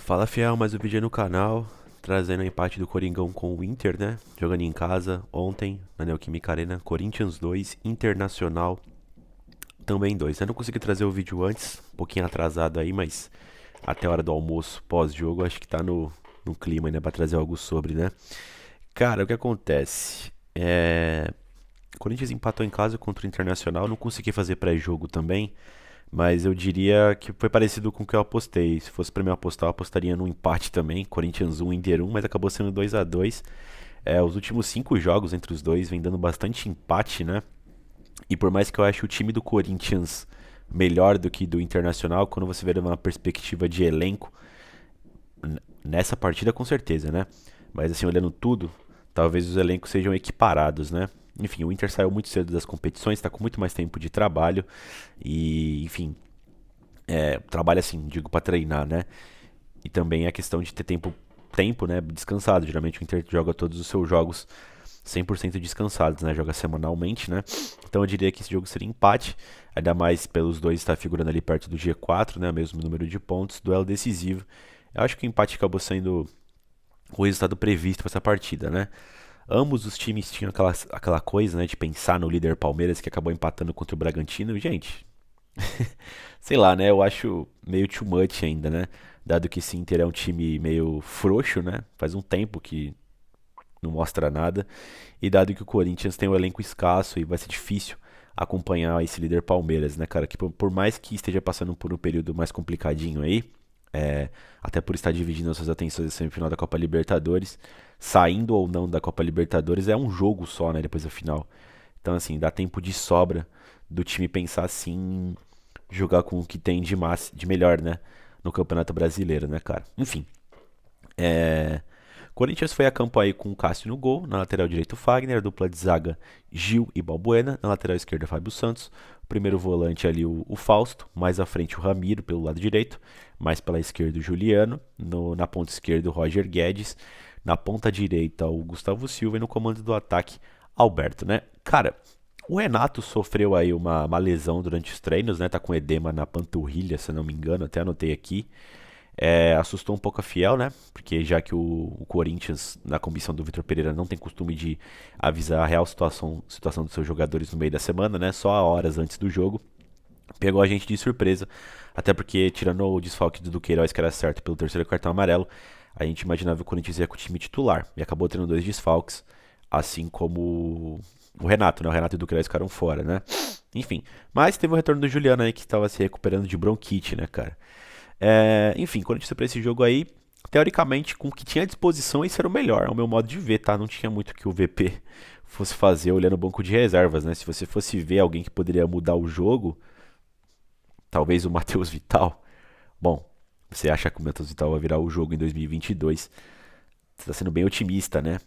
Fala fiel, mais um vídeo aí no canal, trazendo o empate do Coringão com o Inter, né? Jogando em casa ontem, na Neoquímica Arena, Corinthians 2, Internacional também 2. Eu não consegui trazer o vídeo antes, um pouquinho atrasado aí, mas até a hora do almoço, pós-jogo, acho que tá no clima, né? Pra trazer algo sobre, né? Cara, o que acontece? O Corinthians empatou em casa contra o Internacional, não consegui fazer pré-jogo também. Mas eu diria que foi parecido com o que eu apostei. Se fosse pra mim apostar, eu apostaria no empate também. Corinthians 1, Inter 1, mas acabou sendo 2-2. Os últimos 5 jogos entre os dois vem dando bastante empate, né? E por mais que eu ache o time do Corinthians melhor do que do Internacional, quando você vê uma perspectiva de elenco, nessa partida com certeza, né? Mas assim, olhando tudo, talvez os elencos sejam equiparados, né? Enfim, o Inter saiu muito cedo das competições, está com muito mais tempo de trabalho e, enfim, trabalho assim, digo, para treinar, né? E também a questão de ter tempo, né, descansado. Geralmente o Inter joga todos os seus jogos 100% descansados, né? Joga semanalmente, né? Então eu diria que esse jogo seria empate, ainda mais pelos dois estar figurando ali perto do G4, né? Mesmo número de pontos, duelo decisivo. Eu acho que o empate acabou sendo o resultado previsto para essa partida, né? Ambos os times tinham aquela coisa, né, de pensar no líder Palmeiras que acabou empatando contra o Bragantino. Gente, sei lá, né? Eu acho meio too much ainda, né? Dado que esse Inter é um time meio frouxo, né? Faz um tempo que não mostra nada. E dado que o Corinthians tem um elenco escasso e vai ser difícil acompanhar esse líder Palmeiras, né, cara? Que por mais que esteja passando por um período mais complicadinho aí, até por estar dividindo as suas atenções na semifinal da Copa Libertadores, saindo ou não da Copa Libertadores, é um jogo só, né? Depois da final. Então, assim, dá tempo de sobra do time pensar assim, jogar com o que tem de melhor, né? No Campeonato Brasileiro, né, cara? Enfim. É... Corinthians foi a campo aí com o Cássio no gol, na lateral direito Fagner, dupla de zaga Gil e Balbuena, na lateral esquerda Fábio Santos, primeiro volante ali o Fausto, mais à frente o Ramiro pelo lado direito, mais pela esquerda o Juliano, na ponta esquerda o Roger Guedes, na ponta direita o Gustavo Silva e no comando do ataque Alberto, né? Cara, o Renato sofreu aí uma lesão durante os treinos, né? Tá com edema na panturrilha, se não me engano, até anotei aqui. Assustou um pouco a Fiel, né? Porque já que o Corinthians, na comissão do Vitor Pereira, não tem costume de avisar a real situação dos seus jogadores no meio da semana, né? Só horas antes do jogo. Pegou a gente de surpresa. Até porque, tirando o desfalque do Duqueiroz, que era certo pelo terceiro cartão amarelo, a gente imaginava que o Corinthians ia com o time titular. E acabou tendo dois desfalques, assim como o Renato, né? O Renato e o Duqueiroz ficaram fora, né? Enfim. Mas teve o retorno do Juliano aí, que estava se recuperando de bronquite, né, cara? Enfim, quando a gente foi pra esse jogo aí, teoricamente, com o que tinha à disposição, esse era o melhor, ao meu modo de ver, tá? Não tinha muito que o VP fosse fazer olhando o banco de reservas, né? Se você fosse ver alguém que poderia mudar o jogo, talvez o Matheus Vital. Bom, você acha que o Matheus Vital vai virar o jogo em 2022? Você tá sendo bem otimista, né?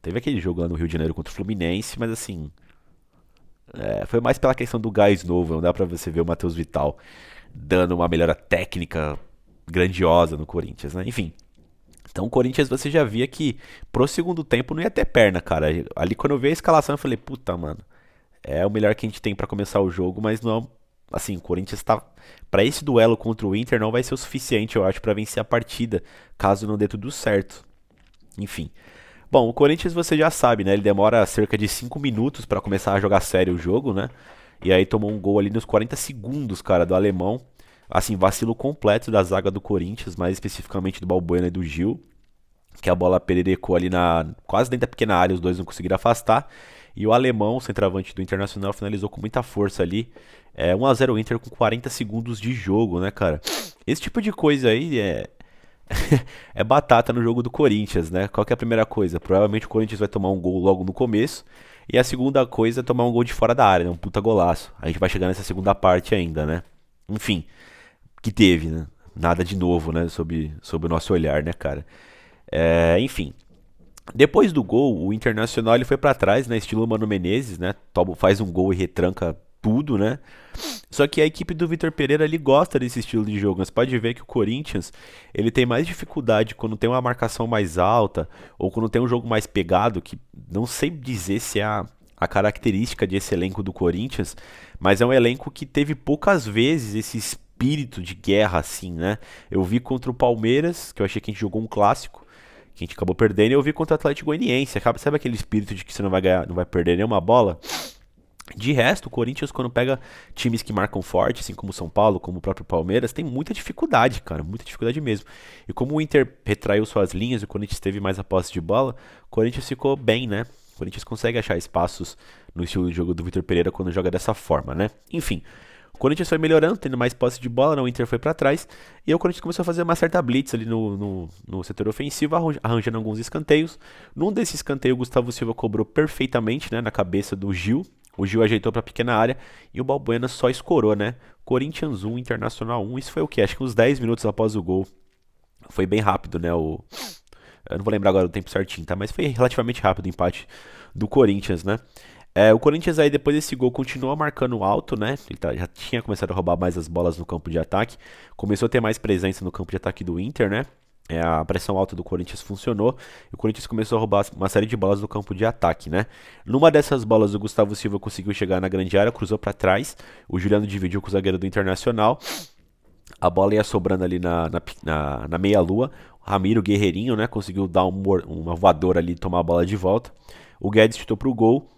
Teve aquele jogo lá no Rio de Janeiro contra o Fluminense, mas assim, foi mais pela questão do gás novo, não dá pra você ver o Matheus Vital dando uma melhora técnica grandiosa no Corinthians, né? Enfim. Então o Corinthians você já via que pro segundo tempo não ia ter perna, cara. Ali quando eu vi a escalação eu falei, puta, mano, é o melhor que a gente tem pra começar o jogo, mas não, assim, o Corinthians tá para esse duelo contra o Inter não vai ser o suficiente, eu acho, pra vencer a partida, caso não dê tudo certo. Enfim. Bom, o Corinthians você já sabe, né? Ele demora cerca de 5 minutos pra começar a jogar sério o jogo, né? E aí tomou um gol ali nos 40 segundos, cara, do alemão. Assim, vacilo completo da zaga do Corinthians, mais especificamente do Balbuena e do Gil, que a bola pererecou ali quase dentro da pequena área, os dois não conseguiram afastar. E o alemão, o centroavante do Internacional, finalizou com muita força ali. 1-0 Inter com 40 segundos de jogo, né, cara? Esse tipo de coisa aí é batata no jogo do Corinthians, né? Qual que é a primeira coisa? Provavelmente o Corinthians vai tomar um gol logo no começo. E a segunda coisa é tomar um gol de fora da área, né? Um puta golaço. A gente vai chegar nessa segunda parte ainda, né? Enfim, que teve, né? Nada de novo, né? Sob o nosso olhar, né, cara? Enfim. Depois do gol, o Internacional ele foi pra trás, né? Estilo Mano Menezes, né? Faz um gol e retranca tudo, né? Só que a equipe do Vitor Pereira ele gosta desse estilo de jogo. Você pode ver que o Corinthians ele tem mais dificuldade quando tem uma marcação mais alta ou quando tem um jogo mais pegado, que não sei dizer se é a característica desse elenco do Corinthians, mas é um elenco que teve poucas vezes esses espírito de guerra, assim, né? Eu vi contra o Palmeiras, que eu achei que a gente jogou um clássico, que a gente acabou perdendo, e eu vi contra o Atlético Goianiense. Sabe aquele espírito de que você não vai ganhar, não vai perder nenhuma bola? De resto, o Corinthians, quando pega times que marcam forte, assim como o São Paulo, como o próprio Palmeiras, tem muita dificuldade, cara, muita dificuldade mesmo. E como o Inter retraiu suas linhas e o Corinthians teve mais a posse de bola, o Corinthians ficou bem, né? O Corinthians consegue achar espaços no estilo de jogo do Vitor Pereira quando joga dessa forma, né? Enfim, o Corinthians foi melhorando, tendo mais posse de bola, o Inter foi pra trás, e aí o Corinthians começou a fazer uma certa blitz ali no setor ofensivo, arranjando alguns escanteios. Num desses escanteios, o Gustavo Silva cobrou perfeitamente, né, na cabeça do Gil. O Gil ajeitou pra pequena área e o Balbuena só escorou, né? Corinthians 1, Internacional 1. Isso foi o quê? Acho que uns 10 minutos após o gol. Foi bem rápido, né? Eu não vou lembrar agora o tempo certinho, tá? Mas foi relativamente rápido o empate do Corinthians, né? O Corinthians aí, depois desse gol, continuou marcando alto, né? Ele já tinha começado a roubar mais as bolas no campo de ataque. Começou a ter mais presença no campo de ataque do Inter, né? A pressão alta do Corinthians funcionou e o Corinthians começou a roubar uma série de bolas do campo de ataque, né? Numa dessas bolas, o Gustavo Silva conseguiu chegar na grande área, cruzou para trás. O Juliano dividiu com o zagueiro do Internacional. A bola ia sobrando ali na meia-lua. O Ramiro Guerreirinho, né? Conseguiu dar uma voadora ali e tomar a bola de volta. O Guedes chutou pro gol.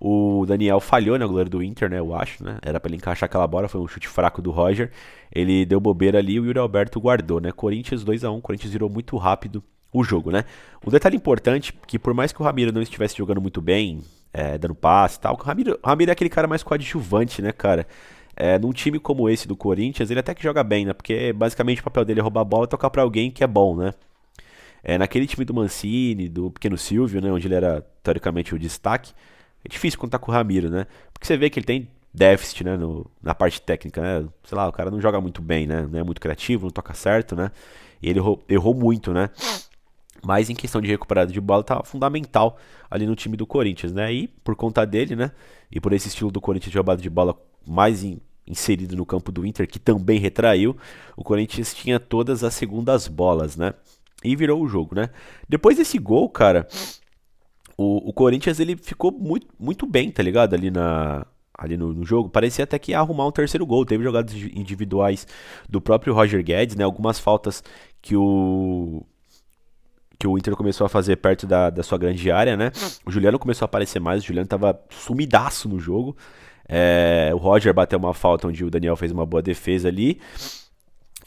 O Daniel falhou, né? O goleiro do Inter, né? Eu acho, né? Era pra ele encaixar aquela bola, foi um chute fraco do Roger. Ele deu bobeira ali e o Yuri Alberto guardou, né? Corinthians 2-1, Corinthians virou muito rápido o jogo, né? Um detalhe importante, que por mais que o Ramiro não estivesse jogando muito bem, dando passe e tal, o Ramiro é aquele cara mais coadjuvante, né, cara? Num time como esse do Corinthians, ele até que joga bem, né? Porque basicamente o papel dele é roubar a bola e tocar pra alguém que é bom, né? Naquele time do Mancini, do Pequeno Silvio, né? Onde ele era, teoricamente, o destaque. É difícil contar com o Ramiro, né? Porque você vê que ele tem déficit, né, na parte técnica, né? Sei lá, o cara não joga muito bem, né? Não é muito criativo, não toca certo, né? E ele errou muito, né? Mas em questão de recuperada de bola, tá fundamental ali no time do Corinthians, né? E por conta dele, né? E por esse estilo do Corinthians de roubada de bola mais inserido no campo do Inter, que também retraiu, o Corinthians tinha todas as segundas bolas, né? E virou o jogo, né? Depois desse gol, cara, o Corinthians ele ficou muito, muito bem, tá ligado? Ali no jogo. Parecia até que ia arrumar um terceiro gol. Teve jogadas individuais do próprio Roger Guedes, né? Algumas faltas que o Inter começou a fazer perto da sua grande área, né? O Juliano começou a aparecer mais, o Juliano tava sumidaço no jogo. O Roger bateu uma falta onde o Daniel fez uma boa defesa ali.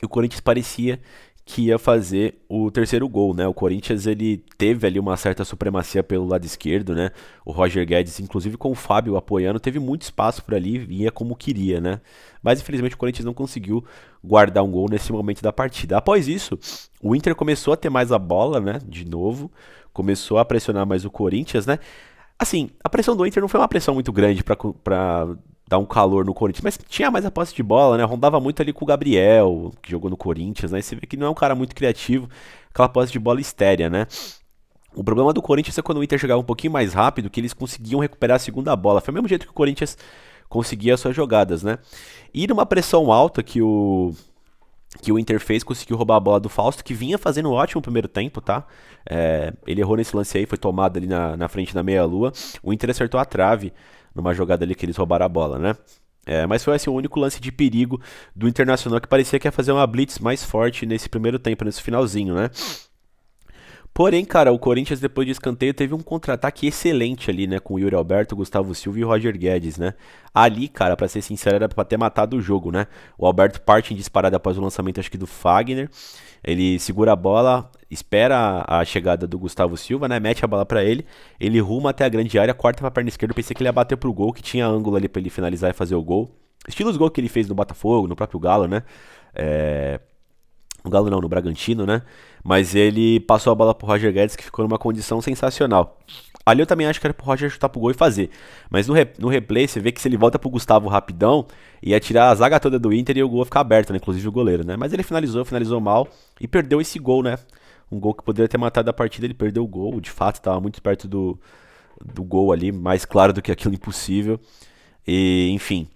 E o Corinthians parecia que ia fazer o terceiro gol, né? O Corinthians ele teve ali uma certa supremacia pelo lado esquerdo, né? O Roger Guedes, inclusive com o Fábio apoiando, teve muito espaço por ali, ia como queria, né? Mas infelizmente o Corinthians não conseguiu guardar um gol nesse momento da partida. Após isso, o Inter começou a ter mais a bola, né? De novo, começou a pressionar mais o Corinthians, né? Assim, a pressão do Inter não foi uma pressão muito grande pra dar um calor no Corinthians, mas tinha mais a posse de bola, né? Rondava muito ali com o Gabriel, que jogou no Corinthians, né? E você vê que não é um cara muito criativo, aquela posse de bola estérea, né? O problema do Corinthians é quando o Inter chegava um pouquinho mais rápido, que eles conseguiam recuperar a segunda bola. Foi o mesmo jeito que o Corinthians conseguia as suas jogadas, né? E numa pressão alta que o Inter fez, conseguiu roubar a bola do Fausto, que vinha fazendo um ótimo primeiro tempo, tá? Ele errou nesse lance aí, foi tomado ali na frente da meia-lua. O Inter acertou a trave numa jogada ali que eles roubaram a bola, né? Mas foi assim, o único lance de perigo do Internacional que parecia que ia fazer uma blitz mais forte nesse primeiro tempo, nesse finalzinho, né? Porém, cara, o Corinthians depois de escanteio teve um contra-ataque excelente ali, né? Com o Yuri Alberto, Gustavo Silva e o Roger Guedes, né? Ali, cara, pra ser sincero, era pra ter matado o jogo, né? O Alberto parte em disparada após o lançamento, acho que do Fagner. Ele segura a bola, espera a chegada do Gustavo Silva, né? Mete a bola pra ele. Ele ruma até a grande área, corta pra perna esquerda. Pensei que ele ia bater pro gol, que tinha ângulo ali pra ele finalizar e fazer o gol. Estilo os gols que ele fez no Botafogo, no próprio Galo, né? No Galo não, no Bragantino, né? Mas ele passou a bola pro Roger Guedes, que ficou numa condição sensacional. Ali eu também acho que era pro Roger chutar pro gol e fazer. Mas no replay você vê que se ele volta pro Gustavo rapidão, ia tirar a zaga toda do Inter e o gol ia ficar aberto, né? Inclusive o goleiro, né? Mas ele finalizou mal e perdeu esse gol, né? Um gol que poderia ter matado a partida, ele perdeu o gol. De fato, estava muito perto do gol ali, mais claro do que aquilo impossível. E, enfim,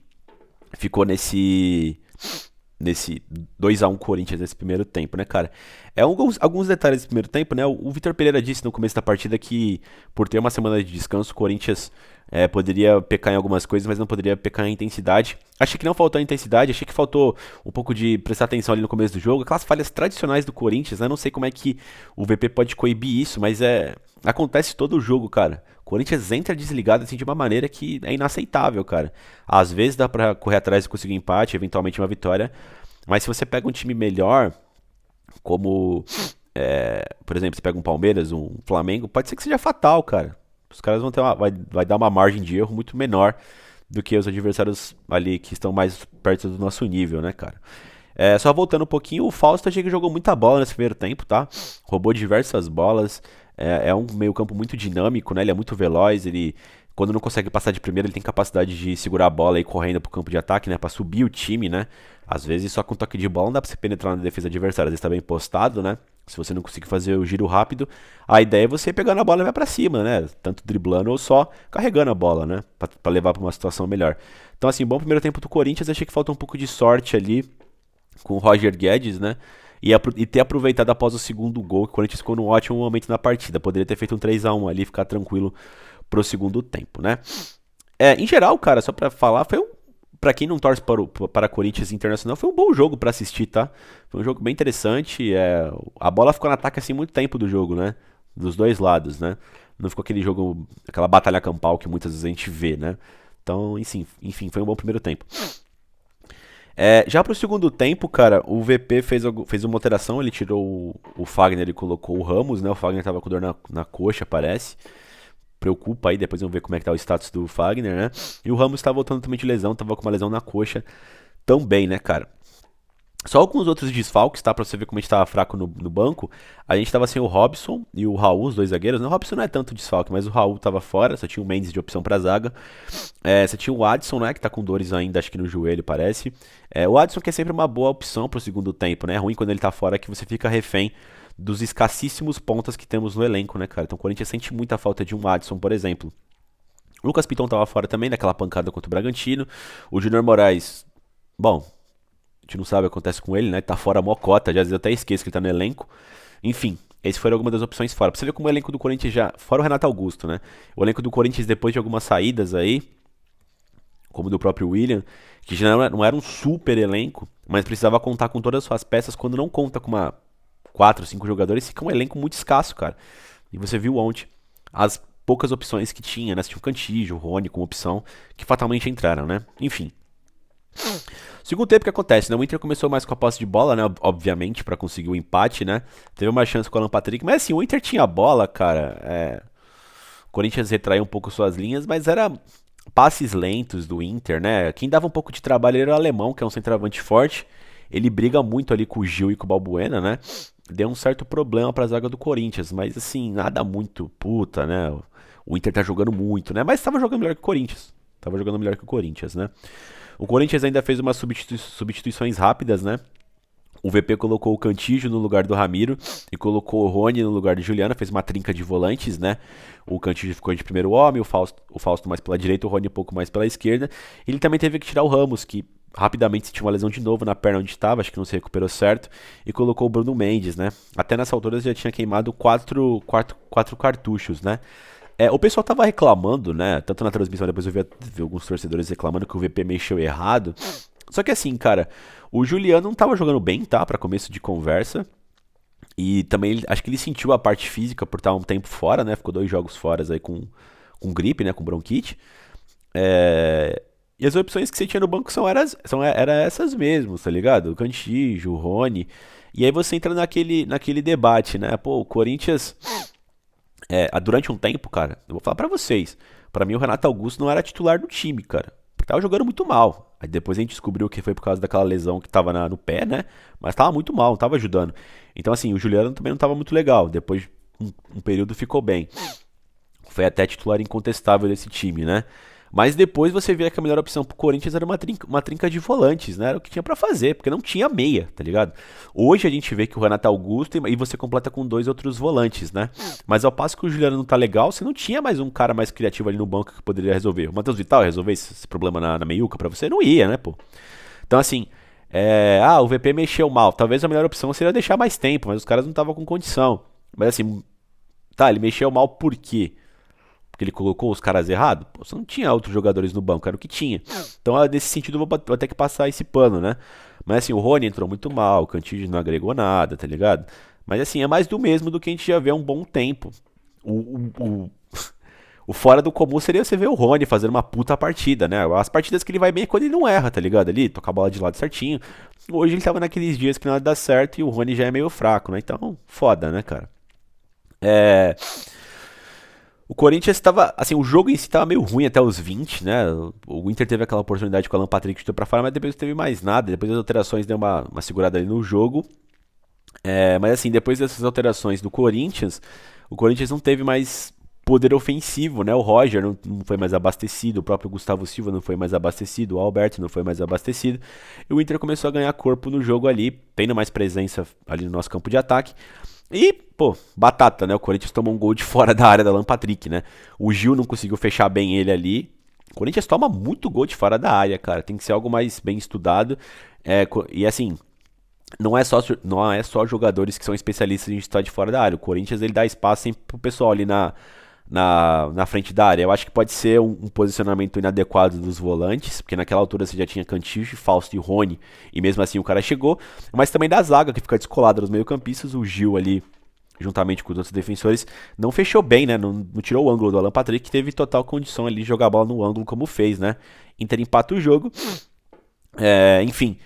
ficou nesse 2-1 Corinthians nesse primeiro tempo, né, cara? Alguns detalhes desse primeiro tempo, né? O Vitor Pereira disse no começo da partida que, por ter uma semana de descanso, o Corinthians Poderia pecar em algumas coisas, mas não poderia pecar em intensidade. Achei que não faltou intensidade, achei que faltou um pouco de prestar atenção ali no começo do jogo. Aquelas falhas tradicionais do Corinthians, né? Não sei como é que o VP pode coibir isso, mas acontece todo o jogo, cara. O Corinthians entra desligado assim de uma maneira que é inaceitável, cara. Às vezes dá pra correr atrás e conseguir um empate, eventualmente uma vitória, mas se você pega um time melhor, como, por exemplo, você pega um Palmeiras, um Flamengo, pode ser que seja fatal, cara. Os caras vão ter vai dar uma margem de erro muito menor do que os adversários ali que estão mais perto do nosso nível, né, cara? Só voltando um pouquinho, o Fausto achei que jogou muita bola nesse primeiro tempo, tá? Roubou diversas bolas. É um meio-campo muito dinâmico, né? Ele é muito veloz, ele. Quando não consegue passar de primeira, ele tem capacidade de segurar a bola e ir correndo pro campo de ataque, né? Pra subir o time, né? Às vezes só com toque de bola não dá pra você penetrar na defesa adversária. Às vezes tá bem postado, né? Se você não conseguir fazer o giro rápido, a ideia é você pegar na bola e vai pra cima, né? Tanto driblando ou só carregando a bola, né? Pra levar pra uma situação melhor. Então, assim, bom primeiro tempo do Corinthians. Achei que falta um pouco de sorte ali com o Roger Guedes, né? E ter aproveitado após o segundo gol, que o Corinthians ficou num ótimo momento na partida. Poderia ter feito um 3-1 ali, ficar tranquilo pro segundo tempo, né? Em geral, cara, só pra falar, pra quem não torce para Corinthians Internacional, foi um bom jogo pra assistir, tá? Foi um jogo bem interessante. A bola ficou no ataque assim muito tempo do jogo, né? Dos dois lados, né? Não ficou aquele jogo, aquela batalha campal que muitas vezes a gente vê, né? Então, enfim, foi um bom primeiro tempo. Já pro segundo tempo, cara, o VP fez uma alteração, ele tirou o Fagner e colocou o Ramos, né? O Fagner tava com dor na coxa, parece. Preocupa aí, depois vamos ver como é que tá o status do Fagner, né? E o Ramos tá voltando também de lesão, tava com uma lesão na coxa também, né, cara? Só alguns outros desfalques, tá? Pra você ver como a gente tava fraco no banco. A gente tava sem o Robson e o Raul, os dois zagueiros. Né? O Robson não é tanto desfalque, mas o Raul tava fora, só tinha o Mendes de opção pra zaga. Você tinha o Adson, né? Que tá com dores ainda, acho que no joelho, parece. O Adson que é sempre uma boa opção pro segundo tempo, né? É ruim quando ele tá fora que você fica refém dos escassíssimos pontas que temos no elenco, né, cara? Então o Corinthians sente muita falta de um Adson, por exemplo. O Lucas Piton tava fora também, naquela pancada contra o Bragantino. O Júnior Moraes, bom, a gente não sabe o que acontece com ele, né? Tá fora a mocota, já às vezes eu até esqueço que ele tá no elenco. Enfim, esse foi alguma das opções fora. Pra você ver como o elenco do Corinthians já. Fora o Renato Augusto, né? O elenco do Corinthians, depois de algumas saídas aí, como do próprio William, que já não era um super elenco, mas precisava contar com todas as suas peças. Quando não conta com uma 4, 5 jogadores, fica um elenco muito escasso, cara. E você viu ontem as poucas opções que tinha, né? Você tinha o Cantígio, o Rony como opção, que fatalmente entraram, né? Enfim. Segundo tempo que acontece, né? O Inter começou mais com a posse de bola, né? Obviamente, pra conseguir o empate, né? Teve uma chance com o Alan Patrick, mas assim, o Inter tinha bola, cara. O Corinthians retraiu um pouco suas linhas, mas era passes lentos do Inter, né? Quem dava um pouco de trabalho era o Alemão, que é um centroavante forte. Ele briga muito ali com o Gil e com o Balbuena, né? Deu um certo problema pra zaga do Corinthians, mas assim, nada muito puta, né? O Inter tá jogando muito, né? Mas tava jogando melhor que o Corinthians. Tava jogando melhor que o Corinthians, né? O Corinthians ainda fez umas substituições rápidas, né? O VP colocou o Cantígio no lugar do Ramiro e colocou o Rony no lugar de Juliano, fez uma trinca de volantes, né? O Cantígio ficou de primeiro homem, o Fausto mais pela direita, o Rony um pouco mais pela esquerda. Ele também teve que tirar o Ramos, que rapidamente sentiu uma lesão de novo na perna onde estava, acho que não se recuperou certo, e colocou o Bruno Mendes, né? Até nessa altura já tinha queimado quatro cartuchos, né? O pessoal tava reclamando, né? Tanto na transmissão, depois eu vi alguns torcedores reclamando que o VP mexeu errado. Só que assim, cara, o Juliano não tava jogando bem, tá? Pra começo de conversa. E também acho que ele sentiu a parte física por estar um tempo fora, né? Ficou 2 jogos fora aí com gripe, né? Com bronquite. E as opções que você tinha no banco eram essas mesmo, tá ligado? O Cantígio, o Rony. E aí você entra naquele debate, né? Pô, o Corinthians. Durante um tempo, cara, eu vou falar pra vocês. Pra mim, o Renato Augusto não era titular do time, cara. Porque tava jogando muito mal. Aí depois a gente descobriu que foi por causa daquela lesão que tava no pé, né? Mas tava muito mal, não tava ajudando. Então, assim, o Juliano também não tava muito legal. Depois de um período ficou bem. Foi até titular incontestável desse time, né? Mas depois você vê que a melhor opção pro Corinthians era uma trinca de volantes, né? Era o que tinha pra fazer, porque não tinha meia, tá ligado? Hoje a gente vê que o Renato Augusto e você completa com 2 outros volantes, né? Mas ao passo que o Juliano não tá legal, você não tinha mais um cara mais criativo ali no banco que poderia resolver. O Matheus Vital ia resolver esse problema na meiuca pra você? Não ia, né, pô? Então assim, o VP mexeu mal. Talvez a melhor opção seria deixar mais tempo, mas os caras não estavam com condição. Mas assim, tá, ele mexeu mal por quê? porque ele colocou os caras errados? Pô, você não tinha outros jogadores no banco, era o que tinha. Então, nesse sentido, vou ter que passar esse pano, né? Mas assim, o Rony entrou muito mal, o Cantígio não agregou nada, tá ligado? Mas assim, é mais do mesmo do que a gente já vê há um bom tempo. O fora do comum seria você ver o Rony fazendo uma puta partida, né? As partidas que ele vai bem é quando ele não erra, tá ligado? Ali, toca a bola de lado certinho. Hoje ele tava naqueles dias que nada dá certo e o Rony já é meio fraco, né? Então, foda, né, cara? É. O Corinthians tava. Assim, o jogo em si tava meio ruim até os 20, né? O Inter teve aquela oportunidade com o Alan Patrick de chutou pra fora, mas depois não teve mais nada. Depois das alterações deu uma segurada ali no jogo. Mas assim, depois dessas alterações do Corinthians, o Corinthians não teve mais poder ofensivo, né? O Roger não foi mais abastecido, o próprio Gustavo Silva não foi mais abastecido, o Alberto não foi mais abastecido. E o Inter começou a ganhar corpo no jogo ali, tendo mais presença ali no nosso campo de ataque. E, pô, batata, né? O Corinthians tomou um gol de fora da área da Alan Patrick, né? O Gil não conseguiu fechar bem ele ali. O Corinthians toma muito gol de fora da área, cara. Tem que ser algo mais bem estudado. E assim, não é só jogadores que são especialistas em estar de fora da área. O Corinthians ele dá espaço sempre pro pessoal ali na frente da área. Eu acho que pode ser um posicionamento inadequado dos volantes, porque naquela altura você já tinha Cantillo, Fausto e Rony, e mesmo assim o cara chegou. Mas também da zaga, que fica descolada nos meio-campistas, o Gil ali, juntamente com os outros defensores, não fechou bem, né? Não tirou o ângulo do Alan Patrick, que teve total condição ali de jogar a bola no ângulo como fez, né? Inter empata o jogo. Enfim.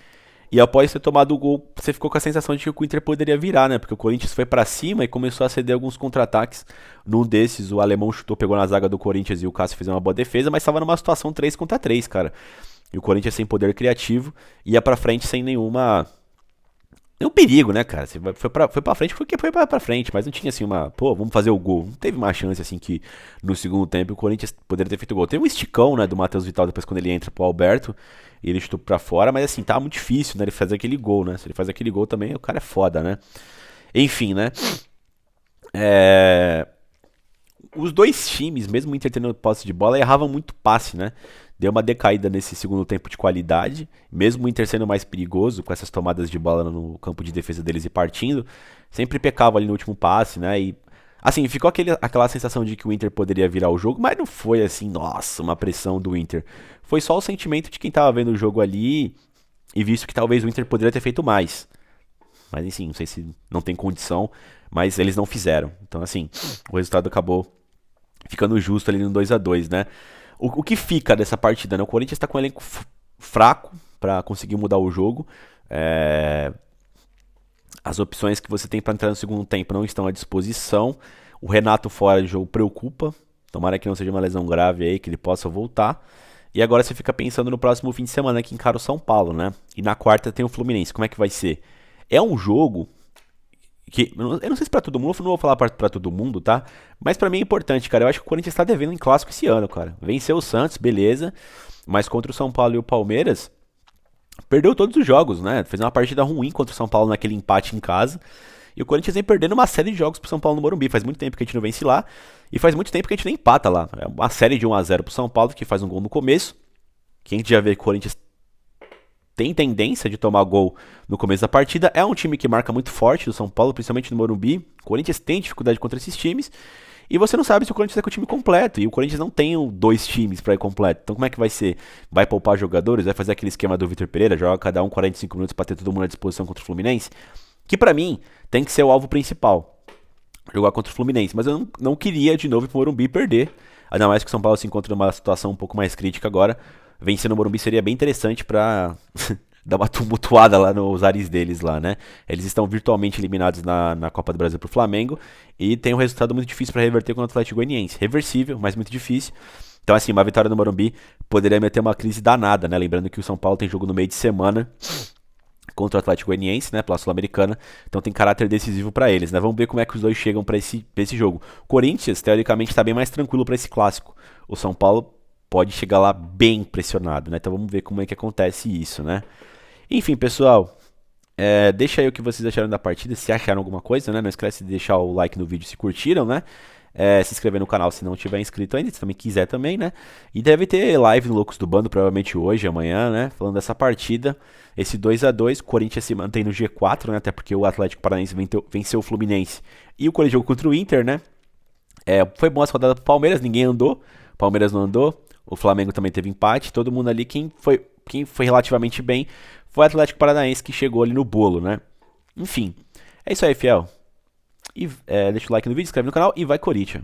E após ter tomado o gol, você ficou com a sensação de que o Inter poderia virar, né? Porque o Corinthians foi pra cima e começou a ceder alguns contra-ataques. Num desses, o alemão chutou, pegou na zaga do Corinthians e o Cássio fez uma boa defesa, mas estava numa situação 3 contra 3, cara. E o Corinthians sem poder criativo, ia pra frente sem nenhum perigo, né, cara? Você foi pra frente porque foi pra frente, mas não tinha assim pô, vamos fazer o gol. Não teve uma chance assim que no segundo tempo o Corinthians poderia ter feito o gol. Teve um esticão, né, do Matheus Vital depois quando ele entra pro Alberto e ele chutou pra fora, mas assim, tá muito difícil, né, ele fazer aquele gol, né? Se ele faz aquele gol também, o cara é foda, né? Enfim, né? Os dois times, mesmo o Inter tendo posse de bola, erravam muito passe, né? Deu uma decaída nesse segundo tempo de qualidade, mesmo o Inter sendo mais perigoso com essas tomadas de bola no campo de defesa deles e partindo, sempre pecava ali no último passe, né? E assim, ficou aquela sensação de que o Inter poderia virar o jogo, mas não foi assim, nossa, uma pressão do Inter. Foi só o sentimento de quem tava vendo o jogo ali e visto que talvez o Inter poderia ter feito mais. Mas enfim, não sei se não tem condição, mas eles não fizeram. Então assim, o resultado acabou ficando justo ali no 2-2, né? O que fica dessa partida, né? O Corinthians está com um elenco fraco para conseguir mudar o jogo. As opções que você tem para entrar no segundo tempo não estão à disposição. O Renato fora de jogo preocupa. Tomara que não seja uma lesão grave aí, que ele possa voltar. E agora você fica pensando no próximo fim de semana que encara o São Paulo, né? E na quarta tem o Fluminense. Como é que vai ser? É um jogo que eu não sei se pra todo mundo, eu não vou falar pra todo mundo, tá? Mas pra mim é importante, cara. Eu acho que o Corinthians tá devendo em clássico esse ano, cara. Venceu o Santos, beleza. Mas contra o São Paulo e o Palmeiras, perdeu todos os jogos, né? Fez uma partida ruim contra o São Paulo naquele empate em casa. E o Corinthians vem perdendo uma série de jogos pro São Paulo no Morumbi. Faz muito tempo que a gente não vence lá. E faz muito tempo que a gente nem empata lá. É uma série de 1-0 pro São Paulo, que faz um gol no começo. Que a gente já vê que o Corinthians tem tendência de tomar gol no começo da partida. É um time que marca muito forte do São Paulo, principalmente no Morumbi. O Corinthians tem dificuldade contra esses times. E você não sabe se o Corinthians é com o time completo. E o Corinthians não tem dois times para ir completo. Então como é que vai ser? Vai poupar jogadores? Vai fazer aquele esquema do Vitor Pereira? Joga cada um 45 minutos para ter todo mundo à disposição contra o Fluminense? Que pra mim tem que ser o alvo principal. Jogar contra o Fluminense. Mas eu não queria de novo ir pro Morumbi perder. Ainda mais que o São Paulo se encontra numa situação um pouco mais crítica agora. Vencer no Morumbi seria bem interessante pra dar uma tumultuada lá nos ares deles lá, né? Eles estão virtualmente eliminados na Copa do Brasil pro Flamengo e tem um resultado muito difícil pra reverter contra o Atlético Goianiense. Reversível, mas muito difícil. Então assim, uma vitória no Morumbi poderia meter uma crise danada, né? Lembrando que o São Paulo tem jogo no meio de semana contra o Atlético Goianiense, né, pela Sul-Americana, então tem caráter decisivo pra eles, né? Vamos ver como é que os dois chegam pra esse jogo. Corinthians, teoricamente, tá bem mais tranquilo pra esse clássico. O São Paulo pode chegar lá bem pressionado, né? Então vamos ver como é que acontece isso, né? Enfim, pessoal, deixa aí o que vocês acharam da partida, se acharam alguma coisa, né? Não esquece de deixar o like no vídeo se curtiram, né? Se inscrever no canal se não tiver inscrito ainda, se também quiser também, né? E deve ter live no Loucos do Bando, provavelmente hoje, amanhã, né? Falando dessa partida, esse 2-2, Corinthians se mantém no G4, né? Até porque o Atlético Paranaense venceu o Fluminense e o Corinthians jogou contra o Inter, né? Foi boa essa rodada pro Palmeiras, ninguém andou. O Palmeiras não andou. O Flamengo também teve empate. Todo mundo ali, quem foi relativamente bem foi o Atlético Paranaense que chegou ali no bolo, né? Enfim, é isso aí, fiel. Deixa o like no vídeo, inscreve no canal e vai Corinthians.